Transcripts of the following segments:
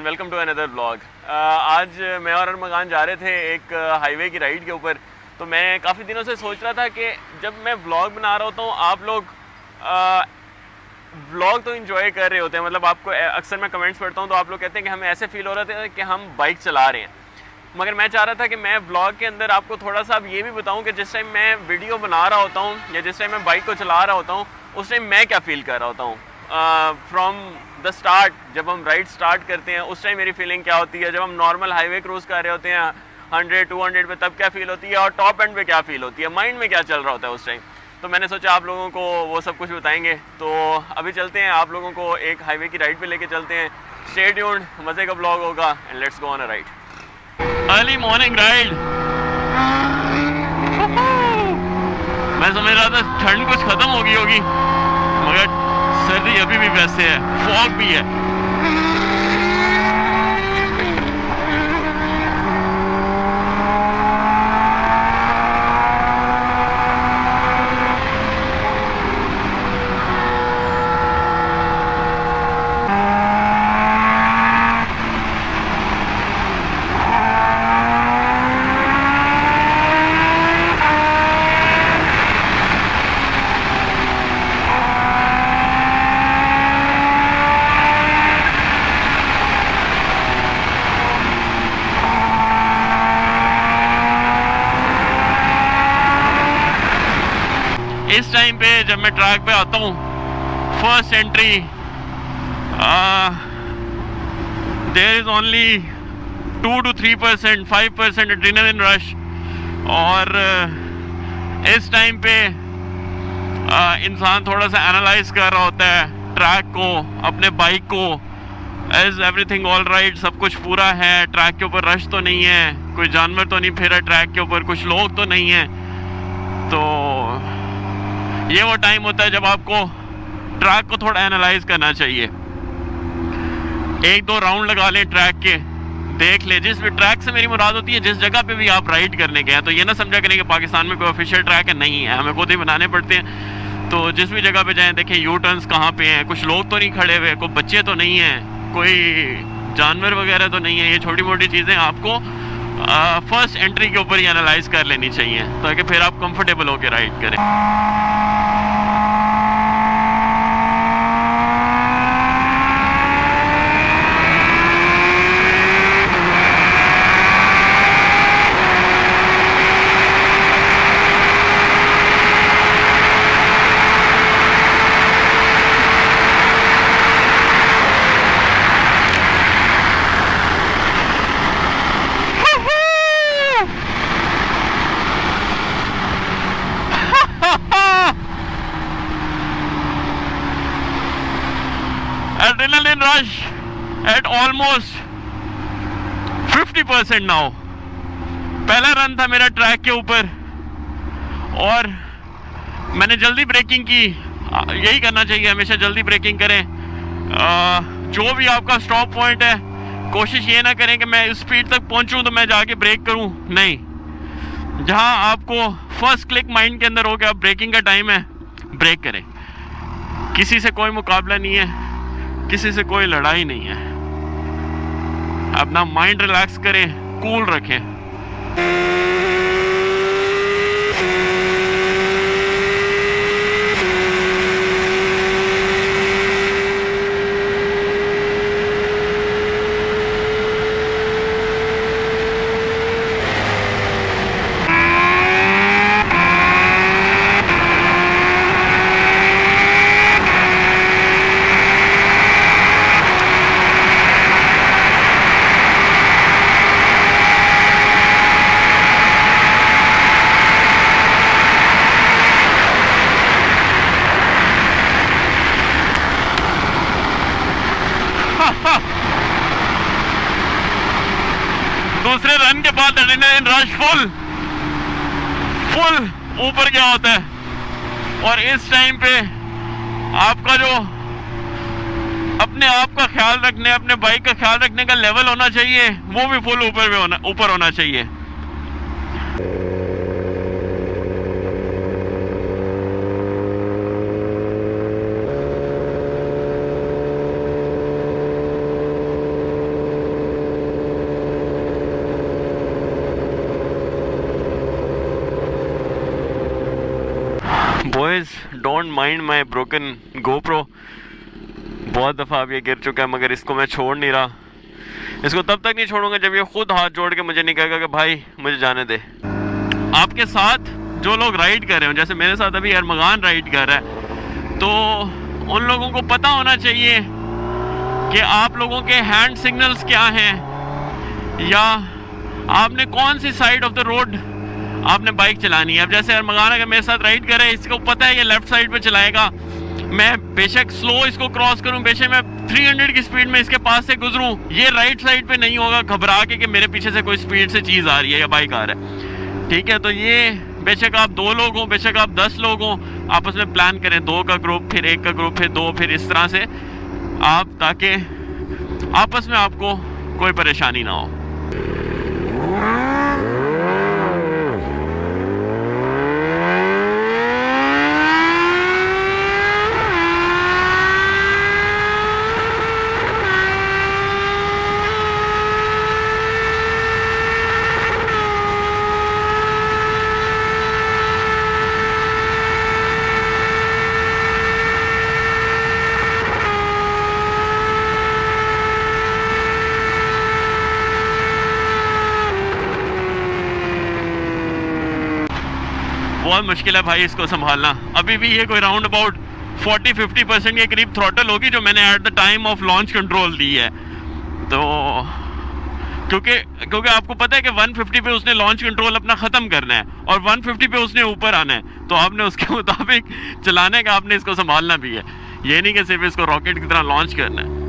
And welcome to another vlog. आज मैं और अरमगान जा रहे थे एक हाईवे की राइड के ऊपर। तो मैं काफ़ी दिनों से सोच रहा था कि जब मैं व्लॉग बना रहा होता हूँ आप लोग व्लॉग तो इन्जॉय कर रहे होते हैं, मतलब आपको अक्सर मैं कमेंट्स पढ़ता हूँ तो आप लोग कहते हैं कि हमें ऐसे फील हो रहा था कि हम बाइक चला रहे हैं। मगर मैं चाह रहा था कि मैं व्लॉग के अंदर आपको थोड़ा सा अब ये भी बताऊँ कि जिस टाइम मैं वीडियो बना रहा होता हूँ या जिस टाइम मैं बाइक को चला रहा होता हूँ उस टाइम मैं क्या फ़ील कर रहा होता हूँ। फ्रॉम द स्टार्ट, जब हम राइड स्टार्ट करते हैं उस टाइम मेरी फीलिंग क्या होती है, जब हम नॉर्मल हाईवे क्रूज़ कर रहे होते हैं 100-200 पे तब क्या फ़ील होती है, और टॉप एंड पे क्या फ़ील होती है, माइंड में क्या चल रहा होता है उस टाइम। तो मैंने सोचा आप लोगों को वो सब कुछ बताएंगे। तो अभी चलते हैं, आप लोगों को एक हाईवे की राइड पे लेके चलते हैं। स्टे ट्यून्ड, मज़े का ब्लॉग होगा and let's go on a ride. Early morning ride. मैं समझ रहा था ठंड कुछ ख़त्म हो गई होगी, मगर सर्दी अभी भी वैसे है, फॉग भी है। इस टाइम पे जब मैं ट्रैक पे आता हूँ, first entry, there is only 2 to 3%, 5% adrenaline rush. और इस टाइम पे इंसान थोड़ा सा एनालाइज कर रहा होता है ट्रैक को, अपने बाइक को। इज़ एवरीथिंग ऑल राइट, सब कुछ पूरा है, ट्रैक के ऊपर रश तो नहीं है, कोई जानवर तो नहीं फिरा ट्रैक के ऊपर, कुछ लोग तो नहीं है। तो ये वो टाइम होता है जब आपको ट्रैक को थोड़ा एनालाइज करना चाहिए। 1-2 राउंड लगा लें ट्रैक के, देख ले। जिस भी ट्रैक से मेरी मुराद होती है जिस जगह पे भी आप राइड करने गए हैं, तो ये ना समझा करें कि पाकिस्तान में कोई ऑफिशियल ट्रैक है, नहीं है, हमें खुद ही बनाने पड़ते हैं। तो जिस भी जगह पे जाएं देखें यू टर्न्स कहाँ पे हैं, कुछ लोग तो नहीं खड़े हुए, कोई बच्चे तो नहीं हैं, कोई जानवर वगैरह तो नहीं है। ये छोटी मोटी चीज़ें आपको फर्स्ट एंट्री के ऊपर ही एनालाइज कर लेनी चाहिए ताकि फिर आप कंफर्टेबल होकर राइड करें। Adrenaline rush at almost 50% now। पहला रन था मेरा ट्रैक के ऊपर और मैंने जल्दी ब्रेकिंग की। यही करना चाहिए, हमेशा जल्दी ब्रेकिंग करें। जो भी आपका स्टॉप पॉइंट है, कोशिश ये ना करें कि मैं इस स्पीड तक पहुंचूं तो मैं जाके ब्रेक करूं, नहीं। जहां आपको फर्स्ट क्लिक माइंड के अंदर हो कि अब ब्रेकिंग का टाइम है, ब्रेक करें। किसी से कोई मुकाबला नहीं है, किसी से कोई लड़ाई नहीं है। अपना माइंड रिलैक्स करें, कूल रखें। दूसरे रन के बाद एड्रेनलिन रश फुल ऊपर गया होता है। और इस टाइम पे आपका जो अपने आप का ख्याल रखने, अपने बाइक का ख्याल रखने का लेवल होना चाहिए, वो भी फुल ऊपर होना चाहिए। Boys don't mind my broken GoPro. बहुत दफ़ा अब ये गिर चुका है मगर इसको मैं छोड़ नहीं रहा। इसको तब तक नहीं छोड़ूंगा जब ये खुद हाथ जोड़ के मुझे नहीं कहेगा कि भाई मुझे जाने दे। आपके साथ जो लोग राइड कर रहे हो, जैसे मेरे साथ अभी अरमगान राइड कर रहा है, तो उन लोगों को पता होना चाहिए कि आप लोगों के हैंड सिग्नल्स क्या हैं, या आपने कौन सी साइड ऑफ द रोड आपने बाइक चलानी है। अब जैसे अरमगान अगर मेरे साथ राइड करे, इसको पता है ये लेफ्ट साइड पे चलाएगा, मैं बेशक स्लो इसको क्रॉस करूं, बेशक मैं 300 की स्पीड में इसके पास से गुजरूं, ये राइट साइड पे नहीं होगा घबरा के कि मेरे पीछे से कोई स्पीड से चीज़ आ रही है या बाइक आ रहा है। ठीक है, तो ये बेशक आप 2 लोग हो, बेशक आप 10 लोग हो, आपस में प्लान करें, 2 का ग्रुप, फिर 1 का ग्रुप, फिर 2, फिर इस तरह से आप, ताकि आपस में आपको कोई परेशानी ना हो। बहुत मुश्किल है भाई इसको संभालना। अभी भी ये कोई राउंड अबाउट 40-50% के करीब थ्रॉटल होगी जो मैंने at the time of launch control दी है। तो क्योंकि आपको पता है कि 150 पे उसने लॉन्च कंट्रोल अपना ख़त्म करना है और 150 पे उसने ऊपर आना है, तो आपने उसके मुताबिक चलाने का, आपने इसको संभालना भी है। ये नहीं कि सिर्फ इसको रॉकेट की तरह लॉन्च करना है।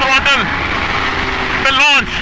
throttle the launch.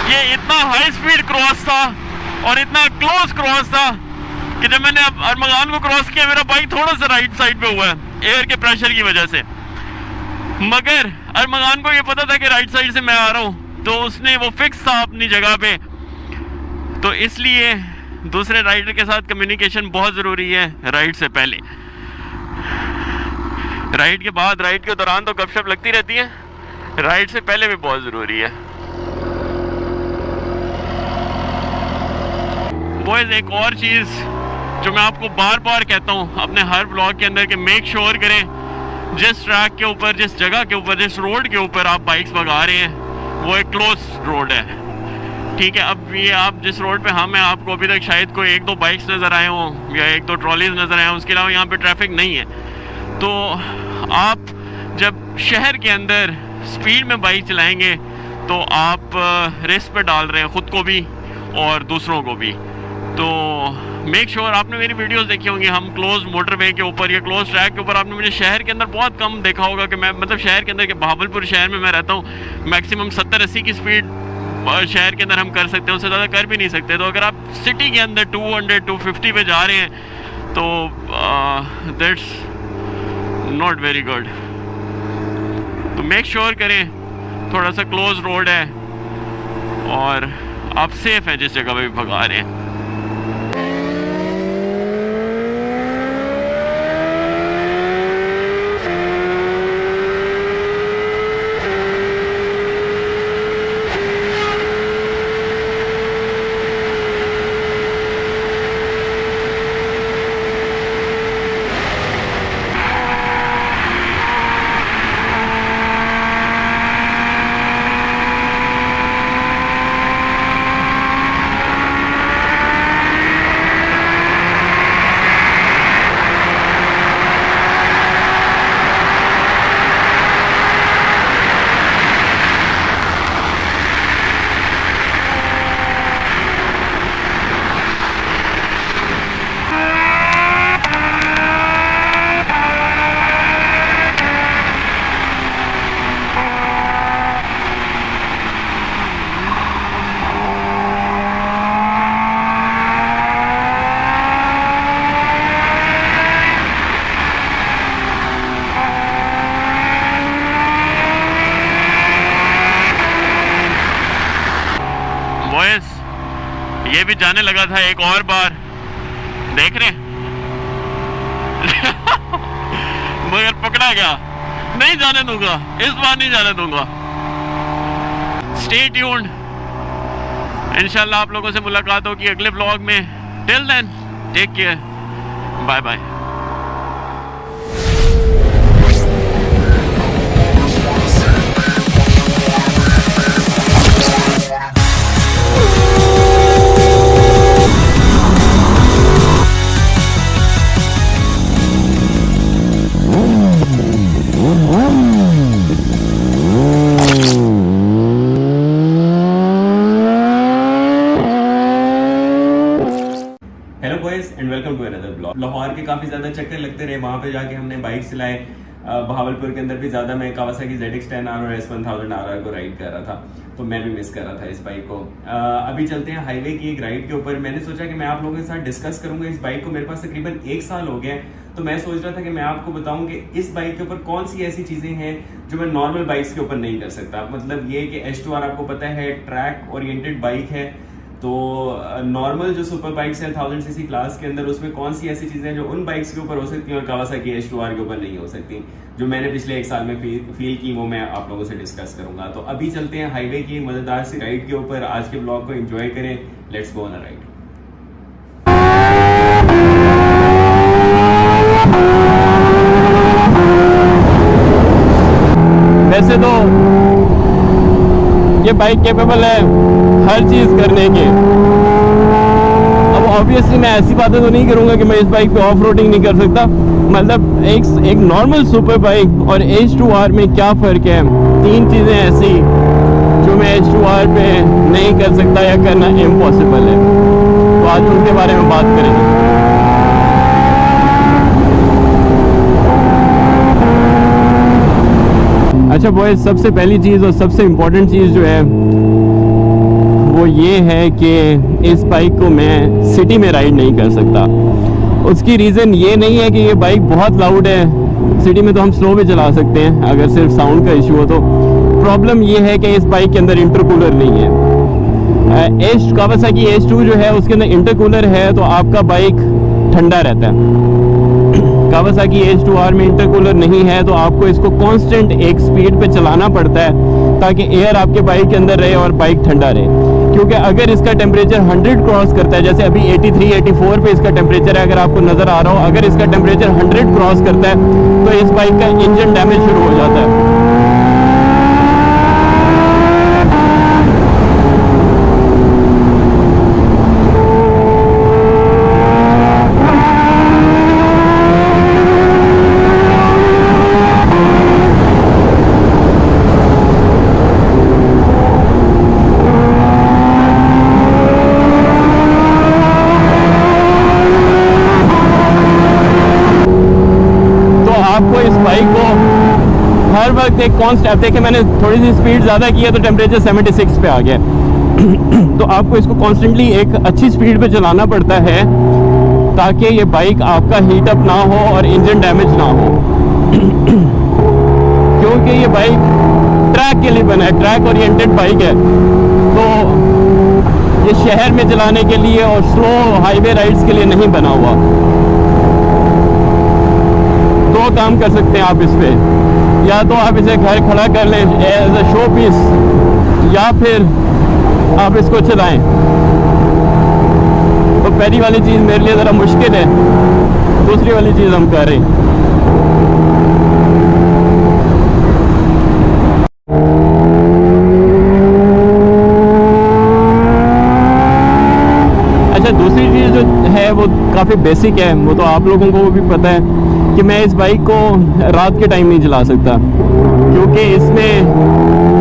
ये इतना हाई स्पीड क्रॉस था और इतना क्लोज क्रॉस था कि जब मैंने अरमगान को क्रॉस किया मेरा बाइक थोड़ा सा राइट साइड पे हुआ है एयर के प्रेशर की वजह से, मगर अरमगान को ये पता था कि राइट साइड से मैं आ रहा हूँ, तो उसने वो फिक्स था अपनी जगह पे। तो इसलिए दूसरे राइडर के साथ कम्युनिकेशन बहुत ज़रूरी है राइड से पहले। राइड के बाद, राइड के दौरान तो गपशप लगती रहती है, राइड से पहले भी बहुत ज़रूरी है। बॉयज़ एक और चीज़ जो मैं आपको बार बार कहता हूँ अपने हर ब्लॉग के अंदर कि मेक श्योर करें जिस ट्रैक के ऊपर, जिस जगह के ऊपर, जिस रोड के ऊपर आप बाइक्स भगा रहे हैं वो एक क्लोज रोड है, ठीक है। अब ये आप जिस रोड पे हम हैं, आपको अभी तक शायद कोई 1-2 बाइक्स नज़र आए हों या 1-2 ट्रॉलीज नज़र आए हों, उसके अलावा यहाँ पे ट्रैफिक नहीं है। तो आप जब शहर के अंदर स्पीड में बाइक चलाएंगे तो आप रिस्क पे डाल रहे हैं ख़ुद को भी और दूसरों को भी। तो मेक श्योर आपने मेरी वीडियोस देखी होंगी, हम क्लोज मोटरवे के ऊपर या क्लोज ट्रैक के ऊपर आपने मुझे शहर के अंदर बहुत कम देखा होगा कि मैं मतलब शहर के अंदर के बहावलपुर शहर में मैं रहता हूँ, मैक्सिमम 70-80 की स्पीड शहर के अंदर हम कर सकते हैं, उससे ज़्यादा कर भी नहीं सकते। तो अगर आप सिटी के अंदर 200-250 पे जा रहे हैं तो दैट्स नॉट वेरी गुड। तो मेक श्योर करें थोड़ा सा क्लोज रोड है और आप सेफ हैं जिस जगह पे भी भगा रहे हैं। ये भी जाने लगा था एक और बार, देख रहे मगर पकड़ा गया। नहीं जाने दूंगा, इस बार नहीं जाने दूंगा। स्टे ट्यून्ड, इंशाल्लाह आप लोगों से मुलाकात होगी अगले ब्लॉग में। Till then take care, bye bye. And welcome to another vlog. Lahore के काफ़ी ज़्यादा चक्कर लगते रहे, वहाँ पे जाके हमने बाइक चलाए। बहावलपुर के अंदर भी ज़्यादा मैं कावासाकी ZX-10R और S1000RR को राइड कर रहा था, तो मैं भी मिस कर रहा था इस बाइक को। अभी चलते हैं हाईवे की एक राइड के ऊपर। मैंने सोचा कि मैं आप लोगों के साथ डिस्कस करूंगा इस बाइक को। मेरे पास तकरीबन 1 साल हो गया है, तो मैं सोच रहा था कि मैं आपको बताऊं कि इस बाइक के ऊपर कौन सी ऐसी चीज़ें हैं जो मैं नॉर्मल बाइक्स के ऊपर नहीं कर सकता। मतलब ये कि H2R आपको पता है ट्रैक ओरिएंटेड बाइक है, तो नॉर्मल जो सुपर बाइक्स हैं 1000cc क्लास के अंदर, उसमें कौन सी ऐसी चीज़ें जो उन बाइक्स के ऊपर हो सकती हैं और कावासाकी H2R के ऊपर नहीं हो सकती, जो मैंने पिछले 1 साल में फील की, वो मैं आप लोगों से डिस्कस करूंगा। तो अभी चलते हैं हाईवे की मजेदार सी राइड के ऊपर। आज के ब्लॉग को एंजॉय करें, let's go on a ride. वैसे तो ये बाइक कैपेबल है हर चीज़ करने के। अब ऑब्वियसली मैं ऐसी बातें तो नहीं करूंगा कि मैं इस बाइक पे ऑफ रोडिंग नहीं कर सकता। मतलब एक नॉर्मल सुपर बाइक और H2R में क्या फ़र्क है, 3 चीज़ें ऐसी जो मैं H2R पे नहीं कर सकता या करना इम्पॉसिबल है, तो आज उनके बारे में बात करेंगे। अच्छा बॉयज़, सबसे पहली चीज़ और सबसे इम्पोर्टेंट चीज़ जो है वो ये है कि इस बाइक को मैं सिटी में राइड नहीं कर सकता। उसकी रीज़न ये नहीं है कि ये बाइक बहुत लाउड है, सिटी में तो हम स्लो में चला सकते हैं अगर सिर्फ साउंड का इशू हो तो। प्रॉब्लम ये है कि इस बाइक के अंदर इंटरकूलर नहीं है। कावासाकी H2 जो है उसके अंदर इंटरकूलर है, तो आपका बाइक ठंडा रहता है। कावासाकी H2R में इंटरकूलर नहीं है, तो आपको इसको कांस्टेंट एक स्पीड पे चलाना पड़ता है ताकि एयर आपके बाइक के अंदर रहे और बाइक ठंडा रहे। क्योंकि अगर इसका टेम्परेचर 100 क्रॉस करता है, जैसे अभी 83 84 पे इसका टेम्परेचर है, अगर आपको नज़र आ रहा हो, अगर इसका टेम्परेचर 100 क्रॉस करता है तो इस बाइक का इंजन डैमेज शुरू हो जाता है। आपको इस बाइक को हर वक्त एक कांस्टेंट, देखिए मैंने थोड़ी सी स्पीड ज़्यादा की है तो टेम्परेचर 76 पे आ गया तो आपको इसको कॉन्स्टेंटली एक अच्छी स्पीड पे चलाना पड़ता है ताकि ये बाइक आपका हीट अप ना हो और इंजन डैमेज ना हो क्योंकि ये बाइक ट्रैक के लिए बना है, ट्रैक ओरिएंटेड बाइक है, तो ये शहर में चलाने के लिए और स्लो हाईवे राइड्स के लिए नहीं बना हुआ। दो काम कर सकते हैं आप इस पे, या तो आप इसे घर खड़ा कर लें एज अ शो पीस, या फिर आप इसको चलाएं। तो पहली वाली चीज़ मेरे लिए ज़रा मुश्किल है, दूसरी वाली चीज़ हम कर रहे हैं। अच्छा, दूसरी चीज़ जो है वो काफ़ी बेसिक है, वो तो आप लोगों को भी पता है कि मैं इस बाइक को रात के टाइम नहीं चला सकता क्योंकि इसमें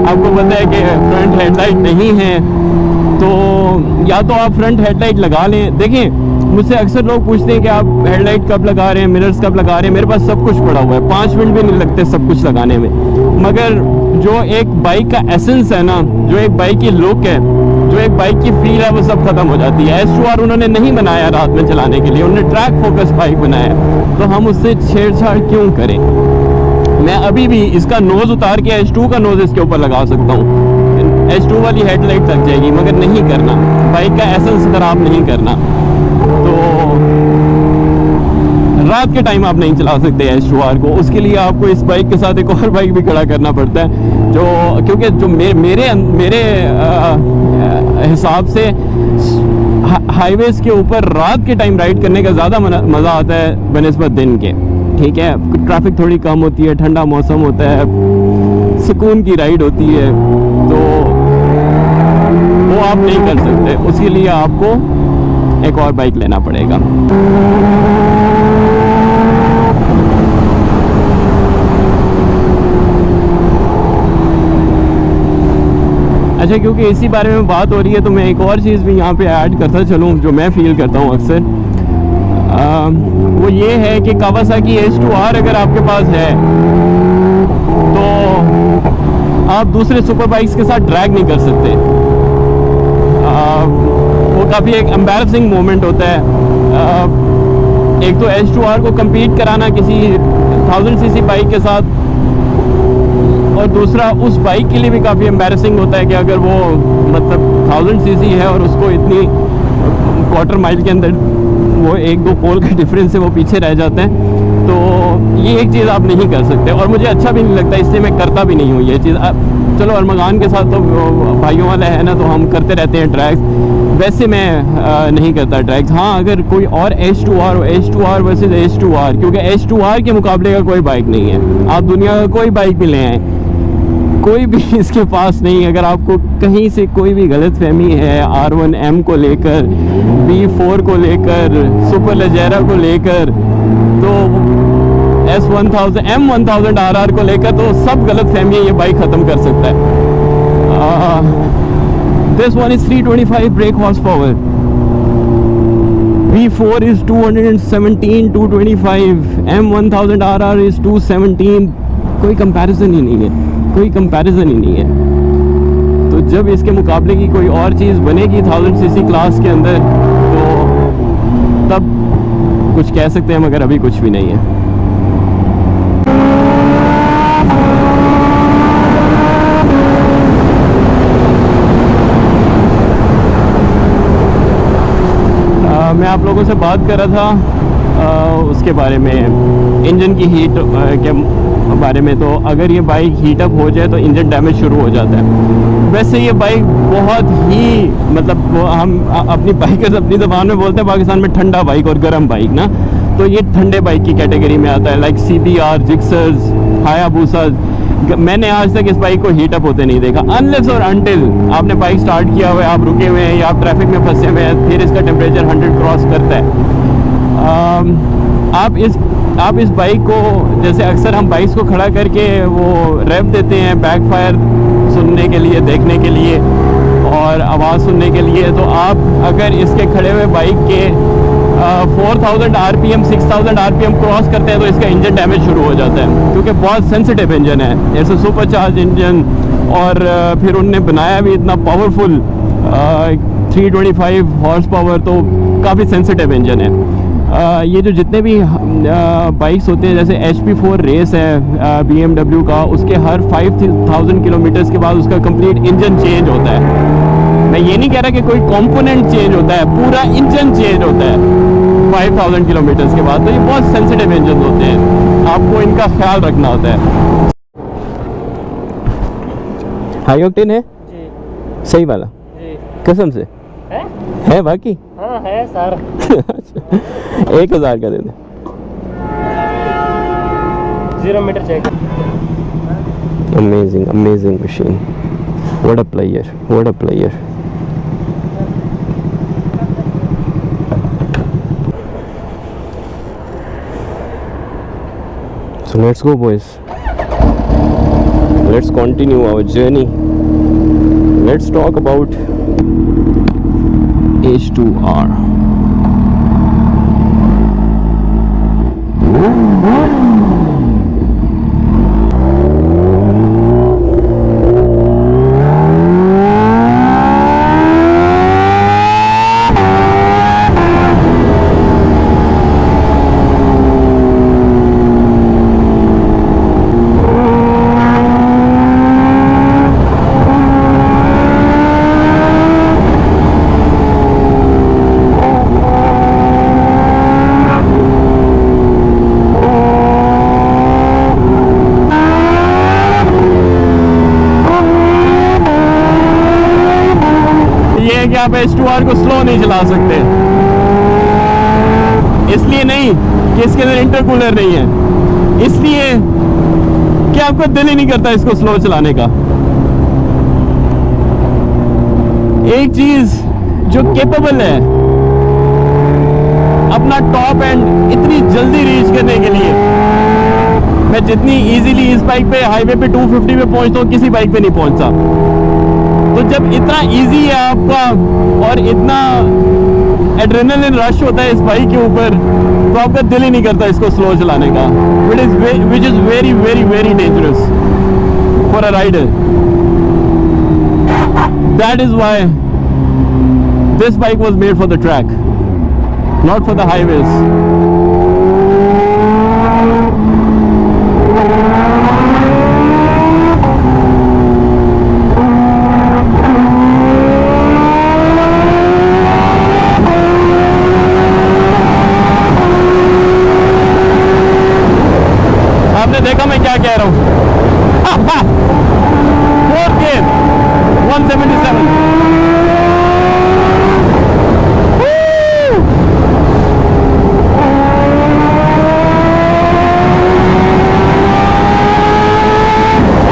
आपको पता है कि फ्रंट हेडलाइट नहीं है। तो या तो आप फ्रंट हेडलाइट लगा लें। देखिए, मुझसे अक्सर लोग पूछते हैं कि आप हेडलाइट कब लगा रहे हैं, मिरर्स कब लगा रहे हैं। मेरे पास सब कुछ पड़ा हुआ है, 5 मिनट भी नहीं लगते सब कुछ लगाने में। मगर जो एक बाइक का एसेंस है ना, जो एक बाइक की लुक है, जो एक बाइक की फील है, वो सब खत्म हो जाती है। S2R उन्होंने नहीं बनाया रात में चलाने के लिए, उन्होंने ट्रैक फोकस बाइक बनाया, तो हम उससे छेड़छाड़ क्यों करें। मैं अभी भी इसका नोज़ उतार के S2 का नोज़ इसके ऊपर लगा सकता हूँ, S2 वाली हेडलाइट लग जाएगी, मगर नहीं करना, बाइक का एसेंस खराब नहीं करना। तो रात के टाइम आप नहीं चला सकते S2R को, उसके लिए आपको इस बाइक के साथ एक और बाइक भी खड़ा करना पड़ता है, जो क्योंकि जो मेरे हिसाब से हाईवेज़ के ऊपर रात के टाइम राइड करने का ज़्यादा मज़ा आता है बनिस्बत दिन के। ठीक है, ट्रैफिक थोड़ी कम होती है, ठंडा मौसम होता है, सुकून की राइड होती है, तो वो आप नहीं कर सकते। उसके लिए आपको एक और बाइक लेना पड़ेगा। अच्छा, क्योंकि इसी बारे में बात हो रही है तो मैं एक और चीज़ भी यहाँ पे ऐड करता चलूँ जो मैं फील करता हूँ अक्सर, वो ये है कि कावासाकी S2R अगर आपके पास है तो आप दूसरे सुपर बाइक्स के साथ ड्रैग नहीं कर सकते। वो काफ़ी एक एम्बैरसिंग मोमेंट होता है। एक तो S2R को compete कराना किसी 1000 cc बाइक के साथ, और दूसरा उस बाइक के लिए भी काफ़ी एम्बैरसिंग होता है कि अगर वो मतलब 1000 cc है और उसको इतनी क्वार्टर माइल के अंदर वो 1-2 पोल का डिफरेंस है, वो पीछे रह जाते हैं। तो ये एक चीज़ आप नहीं कर सकते और मुझे अच्छा भी नहीं लगता, इसलिए मैं करता भी नहीं हूँ ये चीज़। चलो अरमगान के साथ तो भाइयों वाला है ना, तो हम करते रहते हैं ट्रैक्स, वैसे मैं नहीं करता ट्रैक्स। हाँ, अगर कोई और S2R वर्सेस S2R, क्योंकि S2R के मुकाबले का कोई बाइक नहीं है। आप दुनिया का कोई बाइक भी ले आएँ, कोई भी इसके पास नहीं। अगर आपको कहीं से कोई भी गलतफहमी है R1M को लेकर, V4 को लेकर, सुपर लेजेरा को लेकर, तो M1000 RR को लेकर, तो सब गलतफहमी ये बाइक ख़त्म कर सकता है। This one is 325 brake horsepower. V4 is 217, 225. M1000 RR is 217. कोई कंपैरिजन ही नहीं है, कोई कंपैरिजन ही नहीं है। तो जब इसके मुकाबले की कोई और चीज़ बनेगी 1000 cc क्लास के अंदर, तो तब कुछ कह सकते हैं, मगर अभी कुछ भी नहीं है। मैं आप लोगों से बात कर रहा था उसके बारे में, इंजन की हीट के बारे में। तो अगर ये बाइक हीट अप हो जाए तो इंजन डैमेज शुरू हो जाता है। वैसे ये बाइक बहुत ही मतलब हम अपनी बाइकर्स अपनी ज़बान में बोलते हैं पाकिस्तान में ठंडा बाइक और गर्म बाइक ना, तो ये ठंडे बाइक की कैटेगरी में आता है। लाइक CBR, जिक्सर्स, हायाबूसा, मैंने आज तक इस बाइक को हीट अप होते नहीं देखा। अनलेस और अनटिल आपने बाइक स्टार्ट किया हुआ है, आप रुके हुए हैं या आप ट्रैफिक में फंसे हुए हैं, फिर इसका टेम्परेचर 100 क्रॉस करता है। आप इस बाइक को, जैसे अक्सर हम बाइक्स को खड़ा करके वो रेव देते हैं बैकफायर सुनने के लिए, देखने के लिए और आवाज़ सुनने के लिए, तो आप अगर इसके खड़े हुए बाइक के 4000 RPM 6000 RPM क्रॉस करते हैं तो इसका इंजन डैमेज शुरू हो जाता है, क्योंकि बहुत सेंसिटिव इंजन है। जैसे सुपर चार्ज इंजन, और फिर उनने बनाया भी इतना पावरफुल 325 हॉर्स पावर, तो काफ़ी सेंसिटिव इंजन है। ये जो जितने भी बाइक्स होते हैं, जैसे HP4 रेस है BMW का, उसके हर 5000 किलोमीटर्स के बाद उसका कंप्लीट इंजन चेंज होता है। मैं ये नहीं कह रहा कि कोई कंपोनेंट चेंज होता है, पूरा इंजन चेंज होता है 5000 किलोमीटर्स के बाद। तो ये बहुत सेंसिटिव इंजन होते हैं, आपको इनका ख्याल रखना होता है। हाई ऑक्टेन है जी सही वाला, जी कसम से है बाकी। हाँ है सर। 1000 का दे दे। 0 meter check. Amazing, amazing machine. What a player, what a player. So let's go, boys. Let's continue our journey. Let's talk about H2R. आप H2R को स्लो नहीं चला सकते, इसलिए नहीं कि इसके अंदर इंटरकूलर नहीं है, इसलिए कि आपका दिल ही नहीं करता इसको स्लो चलाने का। एक चीज जो केपेबल है अपना टॉप एंड इतनी जल्दी रीच करने के लिए, मैं जितनी इजीली इस बाइक पे हाईवे पे 250 पे पहुंचता हूँ, किसी बाइक पे नहीं पहुंचता। तो जब इतना इजी है आपका और इतना एड्रेनलिन रश होता है इस बाइक के ऊपर, तो आपका दिल ही नहीं करता इसको स्लो चलाने का, which is very very very dangerous for a rider. That is why this bike was made for the track, not for the highways. आपने देखा मैं क्या कह रहा हूँ। 4 gear 177।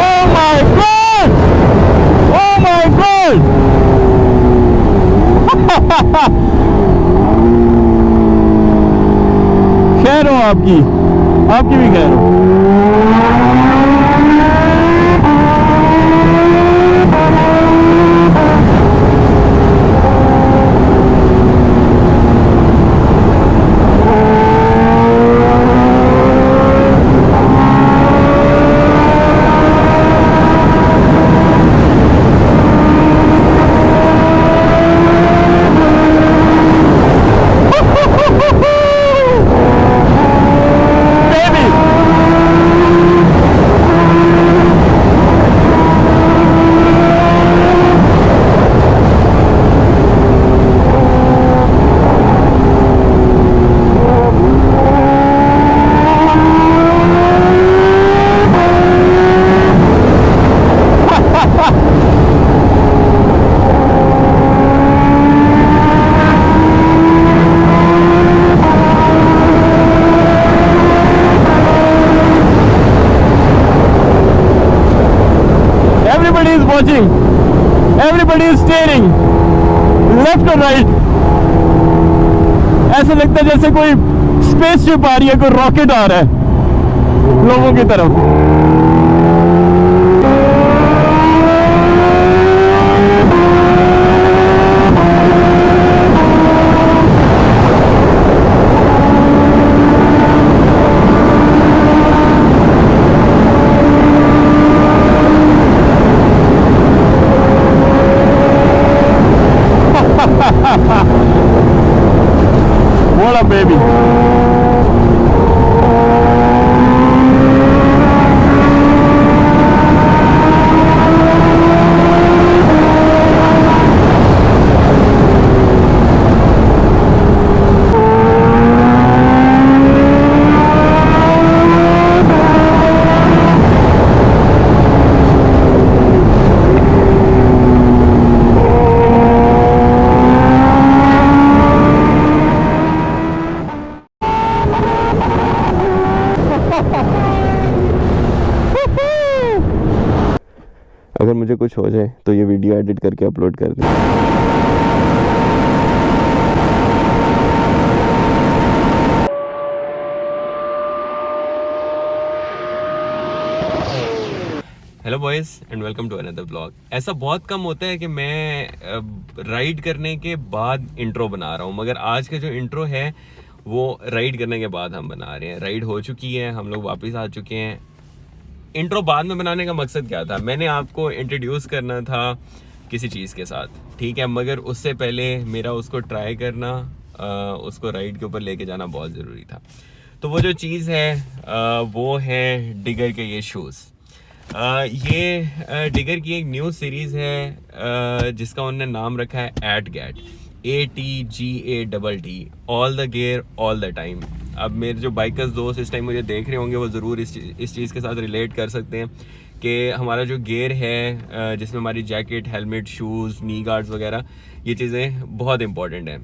Oh my God! Oh my God! खैर हो आपकी भी खैर हो। watching. Everybody is staring left or right. ऐसा लगता है जैसे कोई स्पेसशिप आ रही है, कोई रॉकेट आ रहा है लोगों की तरफ. What up, baby? अगर मुझे कुछ हो जाए तो ये वीडियो एडिट करके अपलोड कर दें. Hello boys and welcome to another vlog. ऐसा बहुत कम होता है कि मैं राइड करने के बाद इंट्रो बना रहा हूँ, मगर आज का जो इंट्रो है वो राइड करने के बाद हम बना रहे हैं. राइड हो चुकी है, हम लोग वापस आ चुके हैं. इंट्रो बाद में बनाने का मकसद क्या था? मैंने आपको इंट्रोड्यूस करना था किसी चीज़ के साथ, ठीक है, मगर उससे पहले मेरा उसको ट्राई करना, उसको राइड के ऊपर लेके जाना बहुत ज़रूरी था. तो वो जो चीज़ है वो है डिगर के ये शूज़. ये डिगर की एक न्यू सीरीज़ है जिसका उन्होंने नाम रखा है ATGAT, ATGAT, all the gear all the time. अब मेरे जो बाइकर्स दोस्त इस टाइम मुझे देख रहे होंगे वो ज़रूर इस चीज़ के साथ रिलेट कर सकते हैं कि हमारा जो गियर है जिसमें हमारी जैकेट, हेलमेट, शूज़, नी गार्ड्स वगैरह, ये चीज़ें बहुत इंपॉर्टेंट हैं.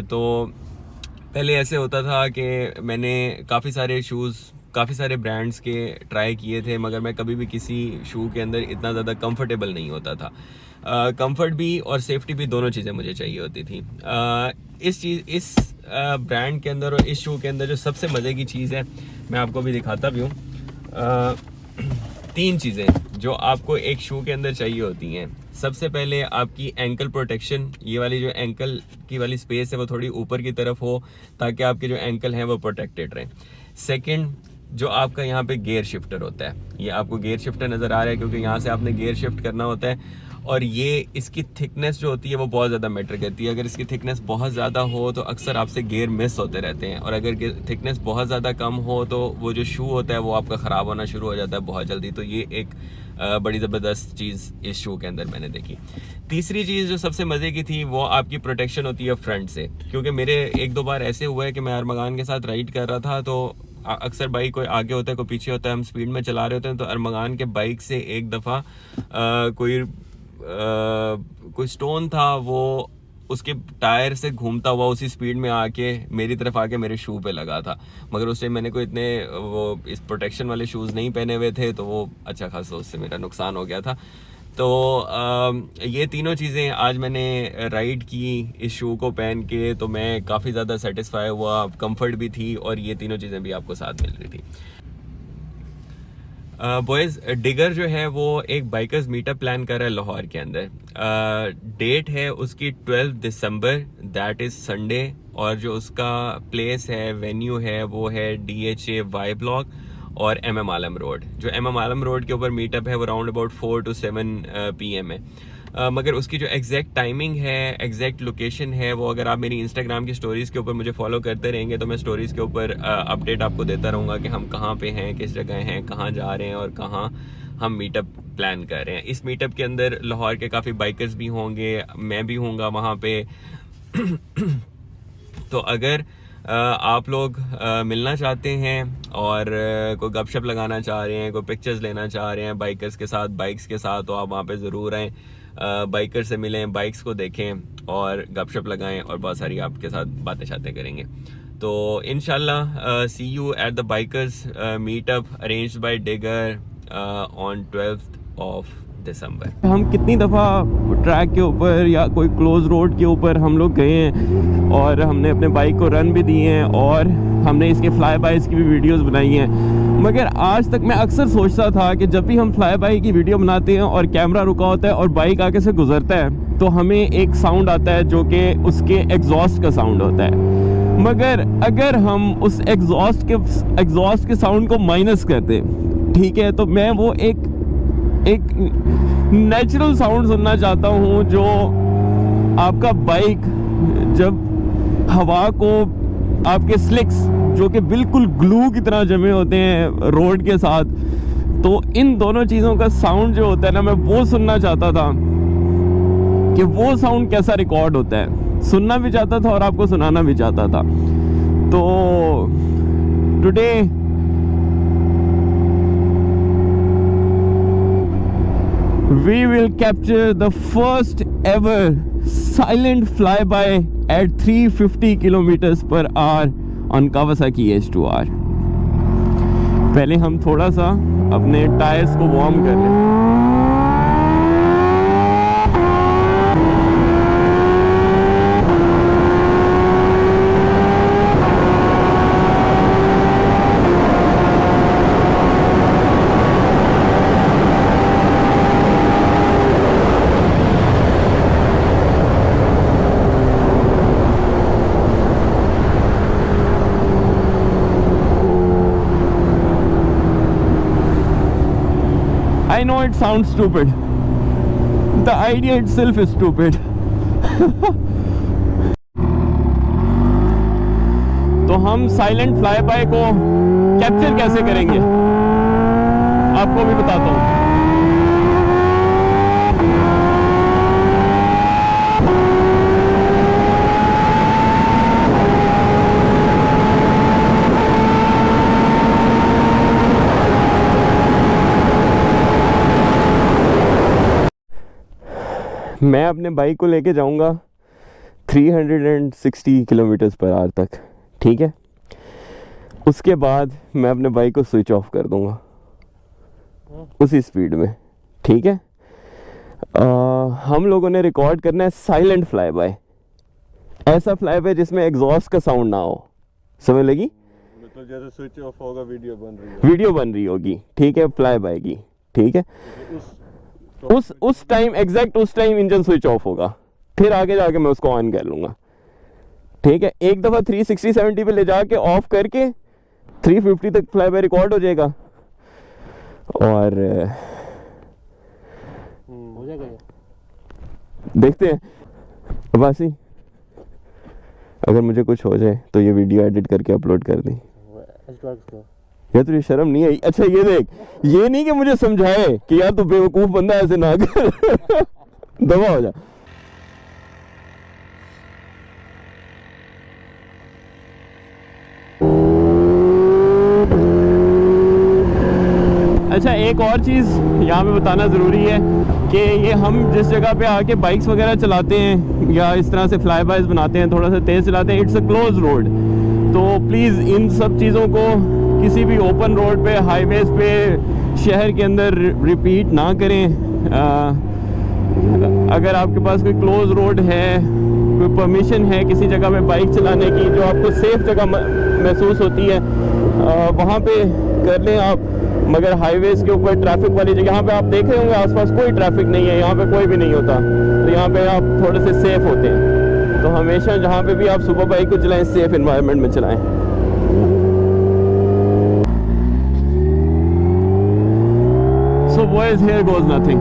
तो पहले ऐसे होता था कि मैंने काफ़ी सारे शूज़, काफ़ी सारे ब्रांड्स के ट्राई किए थे, मगर मैं कभी भी किसी शू के अंदर इतना ज़्यादा कंफर्टेबल नहीं होता था. कंफर्ट भी और सेफ्टी भी दोनों चीज़ें मुझे चाहिए होती थी. इस ब्रांड के अंदर और इस शू के अंदर जो सबसे मज़े की चीज़ है, मैं आपको भी दिखाता भी हूँ. 3 चीज़ें जो आपको एक शू के अंदर चाहिए होती हैं. सबसे पहले आपकी एंकल प्रोटेक्शन. ये वाली जो एंकल की वाली स्पेस है वो थोड़ी ऊपर की तरफ हो ताकि आपके जो एंकल हैं वो प्रोटेक्टेड रहें. सेकंड, जो आपका यहाँ पे गियर शिफ्टर होता है, ये आपको गियर शिफ्टर नज़र आ रहा है क्योंकि यहाँ से आपने गियर शिफ्ट करना होता है. और ये इसकी थिकनेस जो होती है वो बहुत ज़्यादा मैटर करती है. अगर इसकी थिकनेस बहुत ज़्यादा हो तो अक्सर आपसे गियर मिस होते रहते हैं, और अगर थिकनेस बहुत ज़्यादा कम हो तो वो जो शू होता है वो आपका ख़राब होना शुरू हो जाता है बहुत जल्दी. तो ये एक बड़ी ज़बरदस्त चीज़ इस शू के अंदर मैंने देखी. तीसरी चीज़ जो सबसे मज़े की थी वो आपकी प्रोटेक्शन होती है फ्रंट से, क्योंकि मेरे 1-2 बार ऐसे हुआ है कि मैं अरमगान के साथ राइड कर रहा था तो अक्सर बाइक कोई आगे होता है कोई पीछे होता है, हम स्पीड में चला रहे होते हैं, तो अरमगान के बाइक से एक दफ़ा कोई स्टोन था वो उसके टायर से घूमता हुआ उसी स्पीड में आके मेरी तरफ आके मेरे शू पे लगा था. मगर उस टाइम मैंने कोई इतने वो इस प्रोटेक्शन वाले शूज़ नहीं पहने हुए थे, तो वो अच्छा खासा उससे मेरा नुकसान हो गया था. तो ये तीनों चीज़ें आज मैंने राइड की इस शू को पहन के, तो मैं काफ़ी ज़्यादा सेटिस्फाई हुआ. कंफर्ट भी थी और ये तीनों चीज़ें भी आपको साथ मिल रही थी. बॉयज़, डिगर जो है वो एक बाइकर्स मीटअप प्लान कर रहा है लाहौर के अंदर. डेट है उसकी 12 दिसंबर, दैट इज़ संडे. और जो उसका प्लेस है, वेन्यू है, वो है DHA Y ब्लॉक और MM आलम रोड. जो MM आलम रोड के ऊपर मीटअप है वो अराउंड अबाउट 4 to 7 PM है. मगर उसकी जो एग्जैक्ट टाइमिंग है, एग्जैक्ट लोकेशन है, वो अगर आप मेरी इंस्टाग्राम की स्टोरीज़ के ऊपर मुझे फॉलो करते रहेंगे तो मैं स्टोरीज़ के ऊपर अपडेट आपको देता रहूँगा कि हम कहाँ पे हैं, किस जगह हैं, कहाँ जा रहे हैं और कहाँ हम मीटअप प्लान कर रहे हैं. इस मीटअप के अंदर लाहौर के काफ़ी बाइकर्स भी होंगे, मैं भी हूँगा वहाँ पे. तो अगर आप लोग मिलना चाहते हैं और कोई गपशप लगाना चाह रहे हैं, कोई पिक्चर्स लेना चाह रहे हैं बाइकर्स के साथ, बाइक्स के साथ, तो आप वहाँ पे ज़रूर आएँ. बाइकर से मिलें, बाइक्स को देखें और गपशप लगाएं और बहुत सारी आपके साथ बातें करेंगे. तो इंशाल्लाह see you at the bikers meetup arranged by Digger on 12th of December. हम कितनी दफ़ा ट्रैक के ऊपर या कोई क्लोज रोड के ऊपर हम लोग गए हैं और हमने अपने बाइक को रन भी दिए हैं और हमने इसके फ्लाई बाइज की भी वीडियोस बनाई हैं, मगर आज तक मैं अक्सर सोचता था कि जब भी हम फ्लाई बाई की वीडियो बनाते हैं और कैमरा रुका होता है और बाइक आगे से गुजरता है तो हमें एक साउंड आता है जो कि उसके एग्जॉस्ट का साउंड होता है। मगर अगर हम उस एग्जॉस्ट के साउंड को माइनस कर दें, ठीक है, तो मैं वो एक नेचुरल साउंड सुनना चाहता हूँ जो आपका बाइक जब हवा को आपके स्लिक्स जो कि बिल्कुल ग्लू की तरह जमे होते हैं रोड के साथ, तो इन दोनों चीज़ों का साउंड जो होता है ना, मैं वो सुनना चाहता था कि वो साउंड कैसा रिकॉर्ड होता है, सुनना भी चाहता था और आपको सुनाना भी चाहता था। तो today we will capture the first ever silent flyby at 350 kilometers per hour on Kawasaki H2R। पहले हम थोड़ा सा अपने टायर्स को वार्म कर लें। I know it sounds stupid. The idea itself is stupid. तो हम साइलेंट फ्लाई बाय को कैप्चर कैसे करेंगे आपको भी बताता हूँ। मैं अपने बाइक को लेके जाऊंगा 360 किलोमीटर्स पर आवर तक, ठीक है। उसके बाद मैं अपने बाइक को स्विच ऑफ कर दूंगा उसी स्पीड में, ठीक है। हम लोगों ने रिकॉर्ड करना है साइलेंट फ्लाई बाय, ऐसा फ्लाई बाय जिसमें एग्जॉस्ट का साउंड ना हो, समझ लगी? मतलब जैसे स्विच ऑफ होगा वीडियो बन रही होगी, ठीक है, फ्लाई बाय की, ठीक है। उस टाइम एग्जैक्ट उस टाइम इंजन स्विच ऑफ होगा, फिर आगे जाके मैं उसको ऑन कर लूंगा, ठीक है। एक दफा 360-70 पे ले जाके ऑफ करके 350 तक फ्लाई बाय रिकॉर्ड हो जाएगा और हो जाएगा। देखते हैं अब्बासी, अगर मुझे कुछ हो जाए तो ये वीडियो एडिट करके अपलोड कर दी। यार तुझे शर्म नहीं आई? अच्छा ये देख, ये नहीं कि मुझे समझाए कि यार तू बेवकूफ बंदा ऐसे ना कर दबा हो जा। अच्छा एक और चीज़ यहाँ पे बताना ज़रूरी है कि ये हम जिस जगह पे आके बाइक्स वगैरह चलाते हैं या इस तरह से फ्लाई बाइज बनाते हैं, थोड़ा सा तेज़ चलाते हैं, इट्स अ क्लोज रोड। तो प्लीज़ इन सब चीज़ों को किसी भी ओपन रोड पे, हाईवेज पे, शहर के अंदर रिपीट ना करें। अगर आपके पास कोई क्लोज रोड है, कोई परमिशन है किसी जगह पे बाइक चलाने की जो आपको सेफ जगह महसूस होती है, वहाँ पे कर लें आप। मगर हाईवेज के ऊपर ट्रैफिक वाली जगह, यहाँ पे आप देख रहे होंगे आसपास कोई ट्रैफिक नहीं है, यहाँ पे कोई भी नहीं होता, तो यहाँ पे आप थोड़े से सेफ होते हैं। तो हमेशा जहाँ पे भी आप सुपर बाइक को चलाएं, सेफ एनवायरनमेंट में चलाएं। So boys, here goes nothing.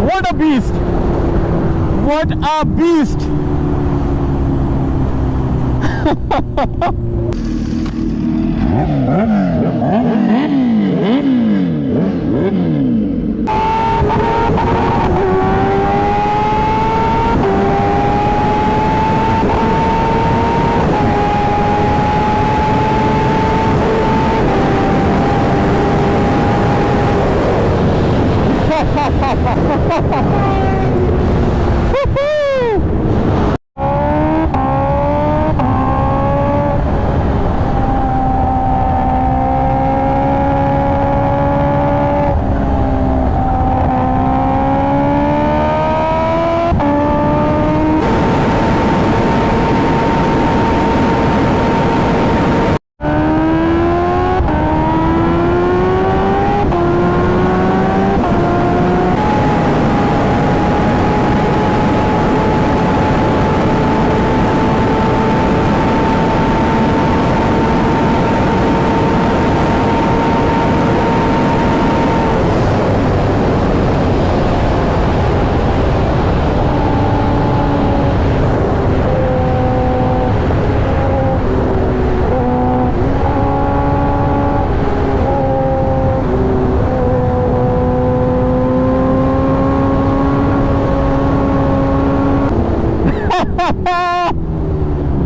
What a beast! What a beast!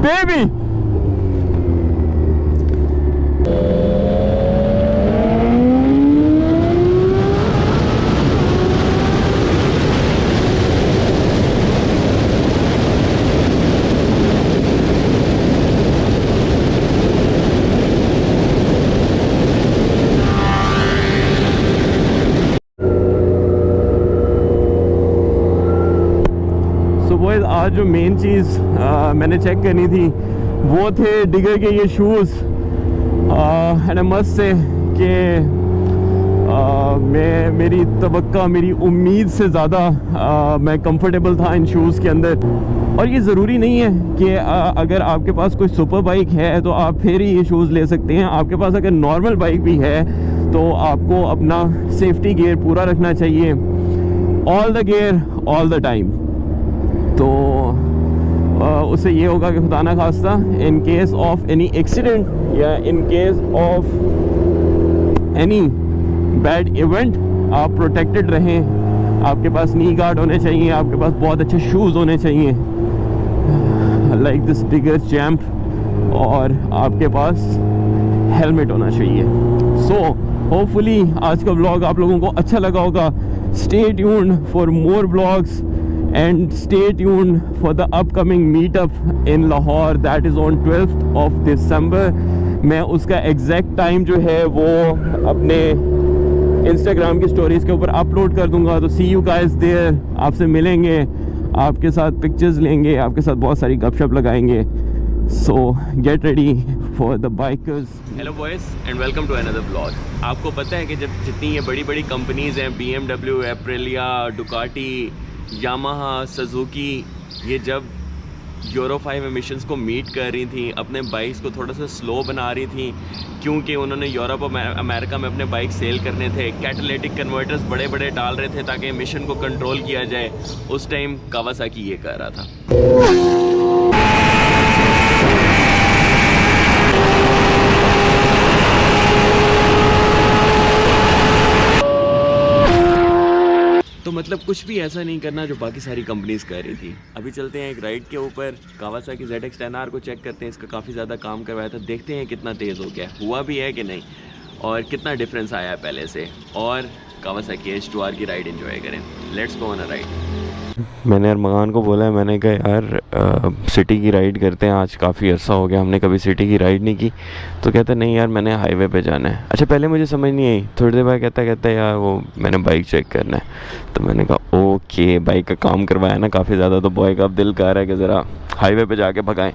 Baby! Boys आज जो मेन चीज़ मैंने चेक करनी थी वो थे डिगर के ये shoes and I must say कि मेरी तवक्का, मेरी उम्मीद से ज़्यादा मैं कंफर्टेबल था इन शूज़ के अंदर। और ये ज़रूरी नहीं है कि अगर आपके पास कोई सुपर बाइक है तो आप फिर ही ये शूज़ ले सकते हैं। आपके पास अगर नॉर्मल बाइक भी है तो आपको अपना सेफ्टी गियर पूरा रखना चाहिए, all the gear all the time. तो उससे ये होगा कि खुदा ना खास्ता in case of any accident या in case of any bad event आप प्रोटेक्टेड रहें। आपके पास नी गार्ड होने चाहिए, आपके पास बहुत अच्छे शूज़ होने चाहिए लाइक दिस डिगर चैम्प, और आपके पास हेलमेट होना चाहिए। सो होपफुली आज का व्लॉग आप लोगों को अच्छा लगा होगा। Stay tuned for more vlogs and stay tuned for the upcoming meetup in Lahore, that is on 12th of December। मैं उसका एग्जैक्ट टाइम जो है वो अपने इंस्टाग्राम की स्टोरीज के ऊपर अपलोड कर दूंगा। तो सी यू गाइस देयर, आपसे मिलेंगे, आपके साथ पिक्चर्स लेंगे, आपके साथ बहुत सारी गपशप लगाएंगे। So get ready for the bikers. Hello boys and welcome to another vlog. आपको पता है कि जब जितनी ये बड़ी बड़ी कंपनीज़ हैं, BMW, Aprilia, Ducati, Yamaha, Suzuki, ये जब यूरो 5 एमिशंस को मीट कर रही थी, अपने बाइक्स को थोड़ा सा स्लो बना रही थी क्योंकि उन्होंने यूरोप और अमेरिका में अपने बाइक सेल करने थे। कैटालिटिक कन्वर्टर्स बड़े बड़े डाल रहे थे ताकि एमिशन को कंट्रोल किया जाए। उस टाइम कावासाकी ये कर रहा था। तो मतलब कुछ भी ऐसा नहीं करना जो बाकी सारी कंपनीज कर रही थी। अभी चलते हैं एक राइड के ऊपर, कावासाकी ZX-10R को चेक करते हैं। इसका काफ़ी ज़्यादा काम करवाया था, देखते हैं कितना तेज़ हो गया, हुआ भी है कि नहीं, और कितना डिफरेंस आया है पहले से। और कावासाकी H2R की राइड एंजॉय करें। Let's go on a ride. मैंने अरमान को बोला है, मैंने कहा यार सिटी की राइड करते हैं, आज काफ़ी अरसा हो गया हमने कभी सिटी की राइड नहीं की। तो कहता नहीं यार मैंने हाईवे पे जाना है। अच्छा पहले मुझे समझ नहीं आई, थोड़ी देर बाद कहता यार वो मैंने बाइक चेक करना है। तो मैंने कहा ओके, बाइक का काम करवाया ना काफ़ी ज़्यादा, तो बॉय का अब दिल कर रहा है कि ज़रा हाईवे पे जाके भगाएं।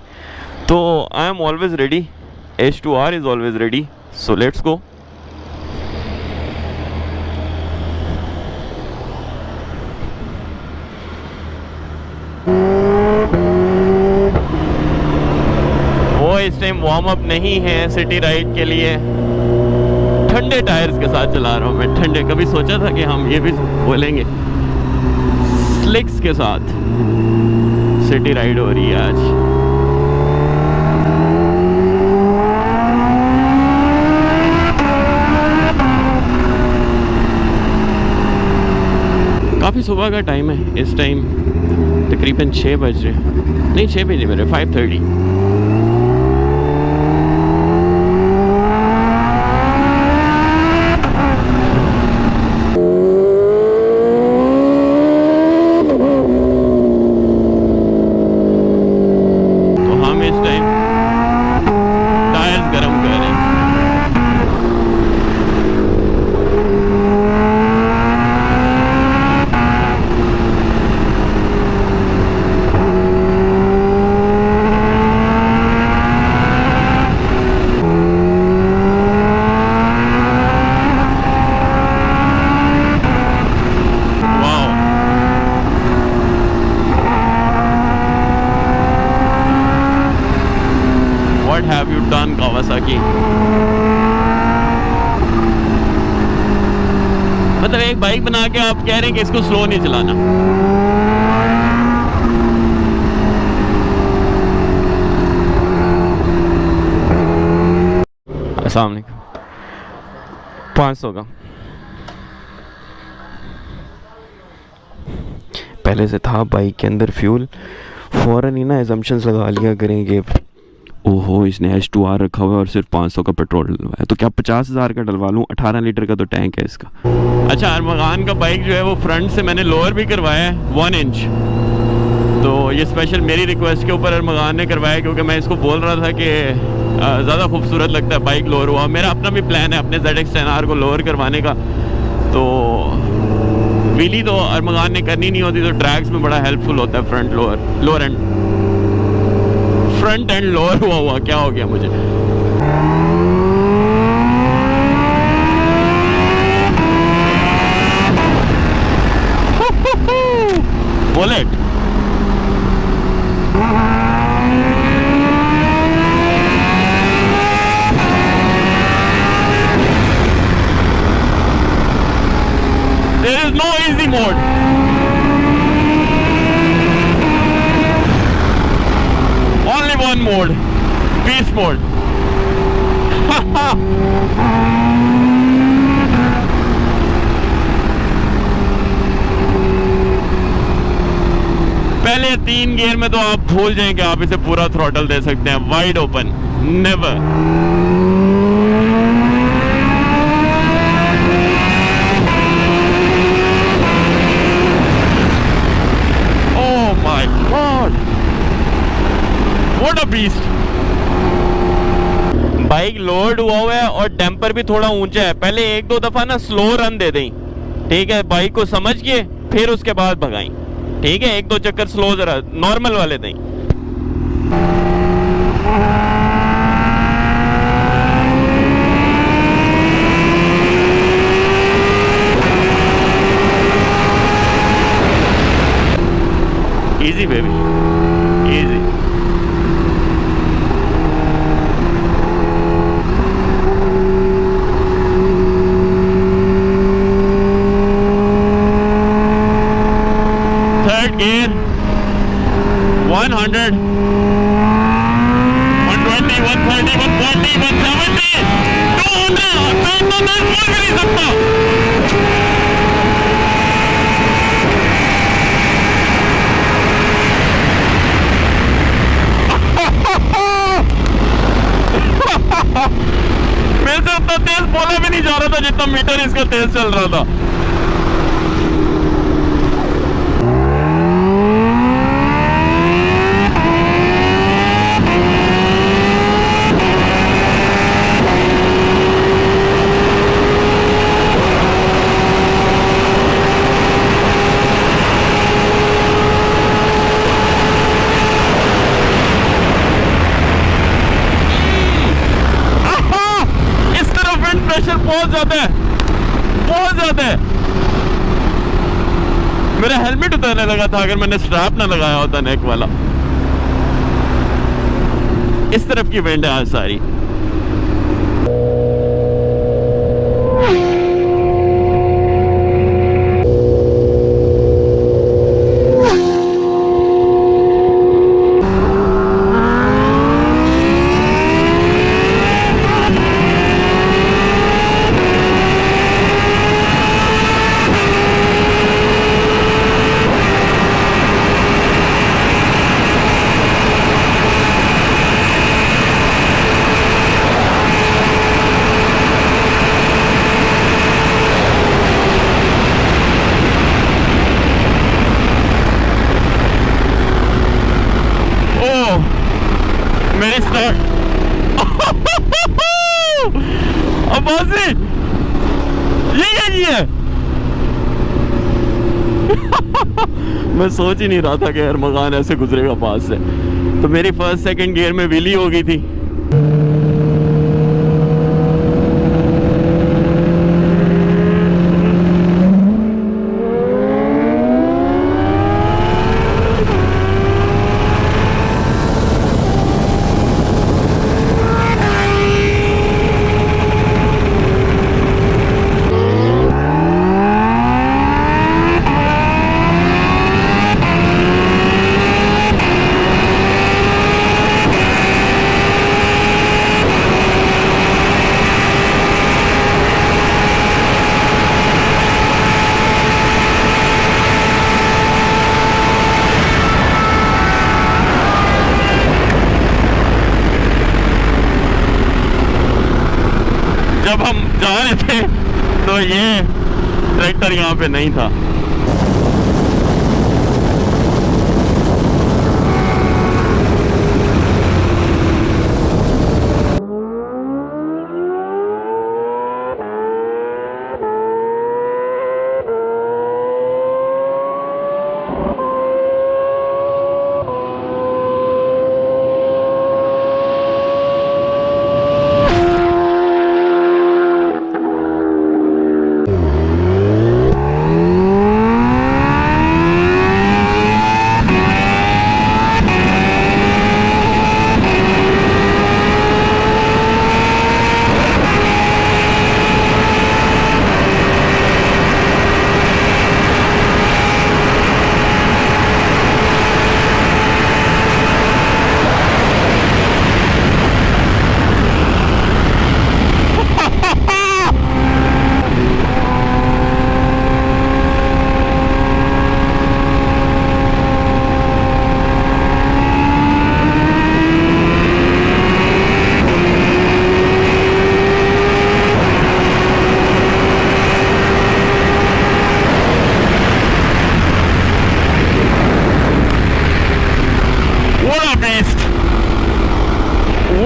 तो I am always ready, H2R is always ready, so let's go. वो इस टाइम वार्म अप नहीं है सिटी राइड के लिए, ठंडे टायर्स के साथ चला रहा हूँ मैं, ठंडे। कभी सोचा था कि हम ये भी बोलेंगे, स्लिक्स के साथ सिटी राइड हो रही है आज। सुबह का टाइम है, इस टाइम तकरीबन 6 बज रहे, नहीं 6 बजे मेरे 5:30। तो हम इस टाइम टायर्स गर्म कर रहे हैं। What have you done, Kawasaki? मतलब एक बाइक बना के आप कह रहे हैं कि इसको स्लो नहीं चलाना। अस्सलाम वालेकुम। 500 का पहले से था बाइक के अंदर फ्यूल, फ़ौरन ही ना एजम्पशंस लगा लिया करेंगे, ओहो इसने H2R रखा हुआ है और सिर्फ 500 का पेट्रोल डलवाया, तो क्या 50,000 का डलवा लूँ? 18 लीटर का तो टैंक है इसका। अच्छा, अरमगान का बाइक जो है वो फ्रंट से मैंने लोअर भी करवाया है 1 इंच, तो ये स्पेशल मेरी रिक्वेस्ट के ऊपर अरमगान ने करवाया, क्योंकि मैं इसको बोल रहा था कि ज़्यादा खूबसूरत लगता है बाइक लोअर हुआ। मेरा अपना भी प्लान है अपने ZX10R को लोअर करवाने का, तो व्हीली तो अरमगान ने करनी नहीं होती, तो ड्रैग्स में बड़ा हेल्पफुल होता है front lower and front end lower हुआ क्या हो गया मुझे। Bullet there is no easy mode. Only one mode, beast mode. पहले 3 गियर में तो आप भूल जाएंगे, आप इसे पूरा थ्रॉटल दे सकते हैं, wide open, never. Oh my God! What a beast! Bike load हुआ है और टेम्पर भी थोड़ा ऊंचा है। पहले 1-2 दफा ना स्लो रन दे दें, ठीक है, बाइक को समझ के, फिर उसके बाद भगाएं, ठीक है। 1-2 चक्कर स्लो जरा नॉर्मल वाले दें। Easy baby, easy. Third gear 100, 120, 130, 140, 170, 200, मैं बोल भी नहीं सकता। मेरे से उतना तेज बोला भी नहीं जा रहा था जितना मीटर इसका तेज चल रहा था। प्रेशर बहुत ज्यादा है, बहुत ज्यादा है। मेरा हेलमेट उतरने लगा था अगर मैंने स्ट्रैप ना लगाया होता नेक वाला। इस तरफ की विंड है आज सारी। स्टार्ट। अब्बासी ये क्या किया? मैं सोच ही नहीं रहा था कि अरमगान ऐसे गुजरेगा पास से। तो मेरी फर्स्ट सेकंड गियर में व्हीली हो गई थी। जब हम जा रहे थे तो ये ट्रैक्टर यहाँ पे नहीं था।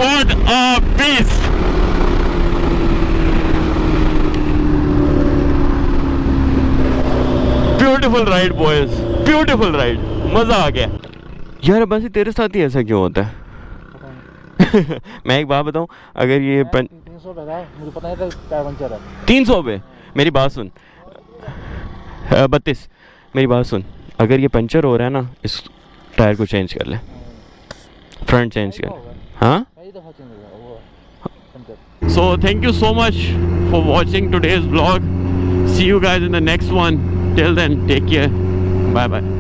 What a beast! Beautiful ride, boys. Beautiful ride. मजा आ गया यार। बस तेरे साथ ही ऐसा क्यों होता है? मैं एक बात बताऊं, अगर ये 300 पे था, मुझे पता नहीं था टायर पंचर है। 300 पे? मेरी बात सुन, 32, मेरी बात सुन, अगर ये पंचर हो रहा है ना, इस टायर को चेंज कर ले, फ्रंट चेंज कर। हाँ, so thank you so much for watching today's vlog. See you guys in the next one. Till then, take care. Bye bye.